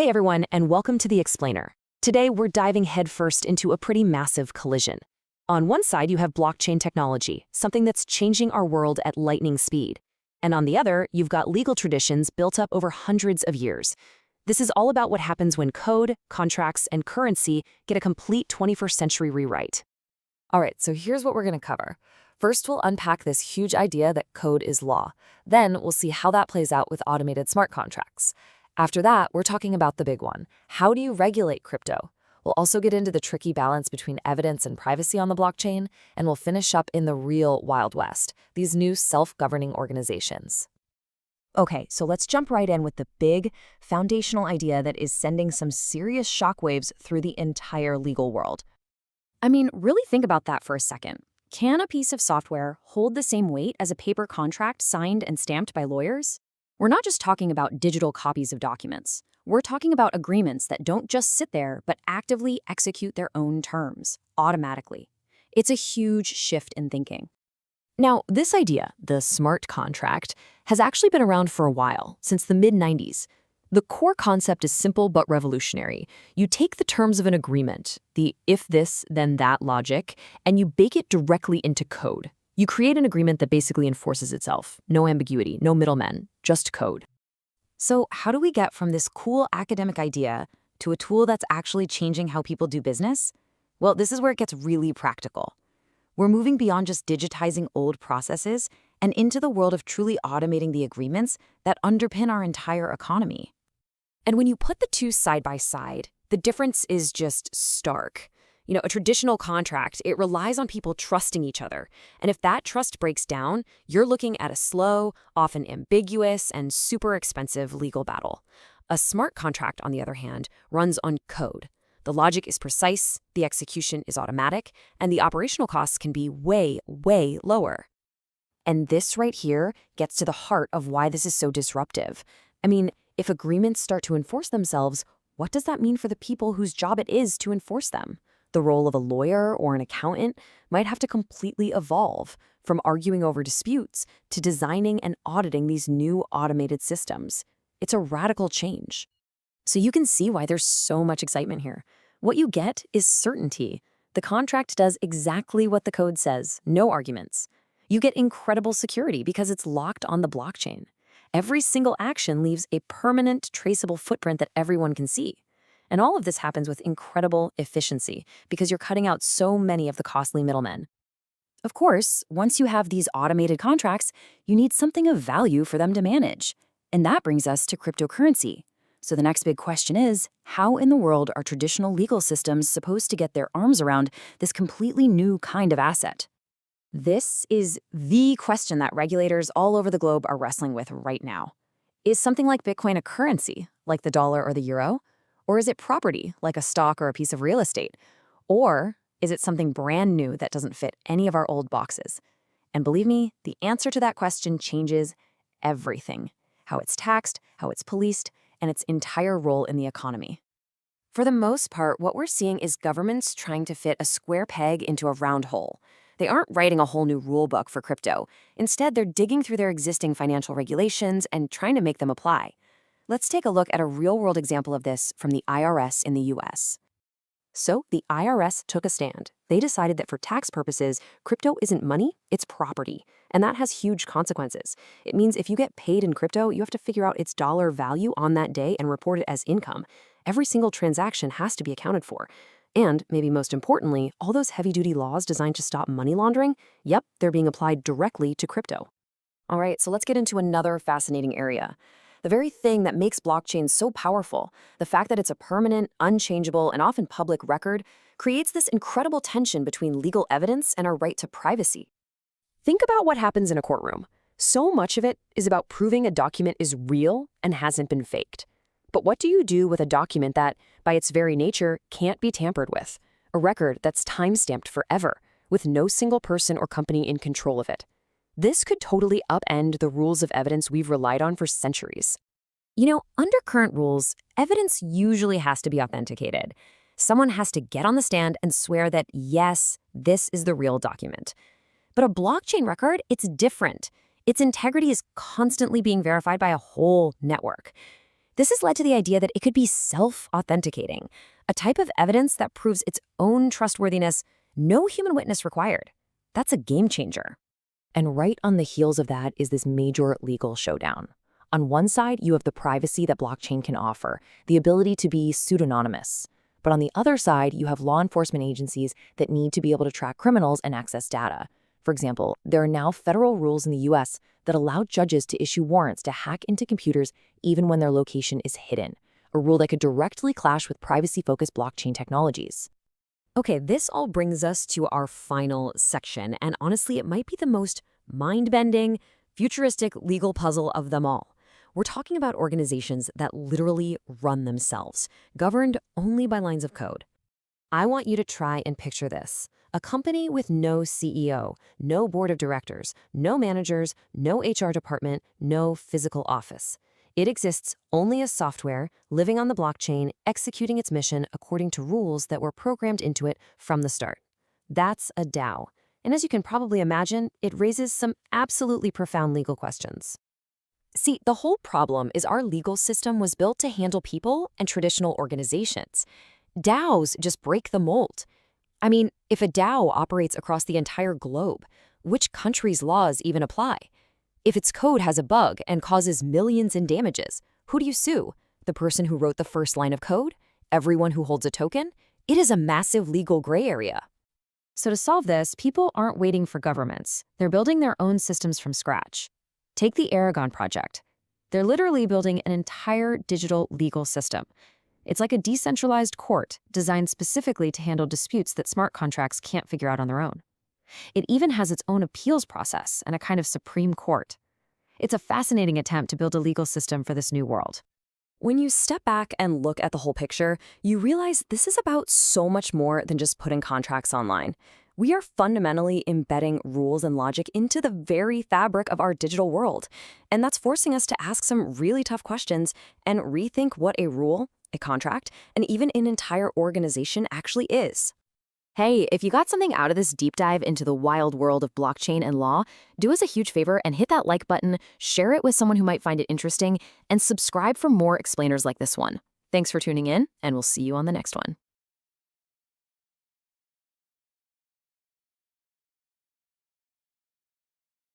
Hey everyone, and welcome to The Explainer. Today we're diving headfirst into a pretty massive collision. On one side you have blockchain technology, something that's changing our world at lightning speed. And on the other, you've got legal traditions built up over hundreds of years. This is all about what happens when code, contracts, and currency get a complete 21st century rewrite. All right, so here's what we're going to cover. First, we'll unpack this huge idea that code is law. Then, we'll see how that plays out with automated smart contracts. After that, we're talking about the big one. How do you regulate crypto? We'll also get into the tricky balance between evidence and privacy on the blockchain, and we'll finish up in the real Wild West, these new self-governing organizations. Okay, so let's jump right in with the big, foundational idea that is sending some serious shockwaves through the entire legal world. I mean, really think about that for a second. Can a piece of software hold the same weight as a paper contract signed and stamped by lawyers? We're not just talking about digital copies of documents. We're talking about agreements that don't just sit there, but actively execute their own terms, automatically. It's a huge shift in thinking. Now, this idea, the smart contract, has actually been around for a while, since the mid-90s. The core concept is simple but revolutionary. You take the terms of an agreement, the if this, then that logic, and you bake it directly into code. You create an agreement that basically enforces itself. No ambiguity, no middlemen, just code. So how do we get from this cool academic idea to a tool that's actually changing how people do business? Well, this is where it gets really practical. We're moving beyond just digitizing old processes and into the world of truly automating the agreements that underpin our entire economy. And when you put the two side by side, the difference is just stark. You know, a traditional contract, it relies on people trusting each other. And if that trust breaks down, you're looking at a slow, often ambiguous, and super expensive legal battle. A smart contract, on the other hand, runs on code. The logic is precise, the execution is automatic, and the operational costs can be way, way lower. And this right here gets to the heart of why this is so disruptive. I mean, if agreements start to enforce themselves, what does that mean for the people whose job it is to enforce them? The role of a lawyer or an accountant might have to completely evolve, from arguing over disputes to designing and auditing these new automated systems. It's a radical change. So you can see why there's so much excitement here. What you get is certainty. The contract does exactly what the code says, no arguments. You get incredible security because it's locked on the blockchain. Every single action leaves a permanent, traceable footprint that everyone can see. And all of this happens with incredible efficiency because you're cutting out so many of the costly middlemen. Of course, once you have these automated contracts, you need something of value for them to manage. And that brings us to cryptocurrency. So the next big question is, how in the world are traditional legal systems supposed to get their arms around this completely new kind of asset? This is the question that regulators all over the globe are wrestling with right now. Is something like Bitcoin a currency, like the dollar or the euro? Or is it property, like a stock or a piece of real estate? Or is it something brand new that doesn't fit any of our old boxes? And believe me, the answer to that question changes everything. How it's taxed, how it's policed, and its entire role in the economy. For the most part, what we're seeing is governments trying to fit a square peg into a round hole. They aren't writing a whole new rule book for crypto. Instead, they're digging through their existing financial regulations and trying to make them apply. Let's take a look at a real-world example of this from the IRS in the US. So, the IRS took a stand. They decided that for tax purposes, crypto isn't money, it's property. And that has huge consequences. It means if you get paid in crypto, you have to figure out its dollar value on that day and report it as income. Every single transaction has to be accounted for. And, maybe most importantly, all those heavy-duty laws designed to stop money laundering, yep, they're being applied directly to crypto. All right, so let's get into another fascinating area. The very thing that makes blockchains so powerful, the fact that it's a permanent, unchangeable, and often public record, creates this incredible tension between legal evidence and our right to privacy. Think about what happens in a courtroom. So much of it is about proving a document is real and hasn't been faked. But what do you do with a document that, by its very nature, can't be tampered with? A record that's time-stamped forever, with no single person or company in control of it. This could totally upend the rules of evidence we've relied on for centuries. You know, under current rules, evidence usually has to be authenticated. Someone has to get on the stand and swear that, yes, this is the real document. But a blockchain record, it's different. Its integrity is constantly being verified by a whole network. This has led to the idea that it could be self-authenticating, a type of evidence that proves its own trustworthiness, no human witness required. That's a game changer. And right on the heels of that is this major legal showdown. On one side, you have the privacy that blockchain can offer, the ability to be pseudonymous. But on the other side, you have law enforcement agencies that need to be able to track criminals and access data. For example, there are now federal rules in the US that allow judges to issue warrants to hack into computers even when their location is hidden, a rule that could directly clash with privacy-focused blockchain technologies. Okay, this all brings us to our final section, and honestly, it might be the most mind-bending, futuristic legal puzzle of them all. We're talking about organizations that literally run themselves, governed only by lines of code. I want you to try and picture this. A company with no CEO, no board of directors, no managers, no HR department, no physical office. It exists only as software, living on the blockchain, executing its mission according to rules that were programmed into it from the start. That's a DAO. And as you can probably imagine, it raises some absolutely profound legal questions. See, the whole problem is our legal system was built to handle people and traditional organizations. DAOs just break the mold. I mean, if a DAO operates across the entire globe, which country's laws even apply? If its code has a bug and causes millions in damages, who do you sue? The person who wrote the first line of code? Everyone who holds a token? It is a massive legal gray area. So to solve this, people aren't waiting for governments. They're building their own systems from scratch. Take the Aragon project. They're literally building an entire digital legal system. It's like a decentralized court designed specifically to handle disputes that smart contracts can't figure out on their own. It even has its own appeals process and a kind of supreme court. It's a fascinating attempt to build a legal system for this new world. When you step back and look at the whole picture, you realize this is about so much more than just putting contracts online. We are fundamentally embedding rules and logic into the very fabric of our digital world. And that's forcing us to ask some really tough questions and rethink what a rule, a contract, and even an entire organization actually is. Hey, if you got something out of this deep dive into the wild world of blockchain and law, do us a huge favor and hit that like button, share it with someone who might find it interesting, and subscribe for more explainers like this one. Thanks for tuning in, and we'll see you on the next one.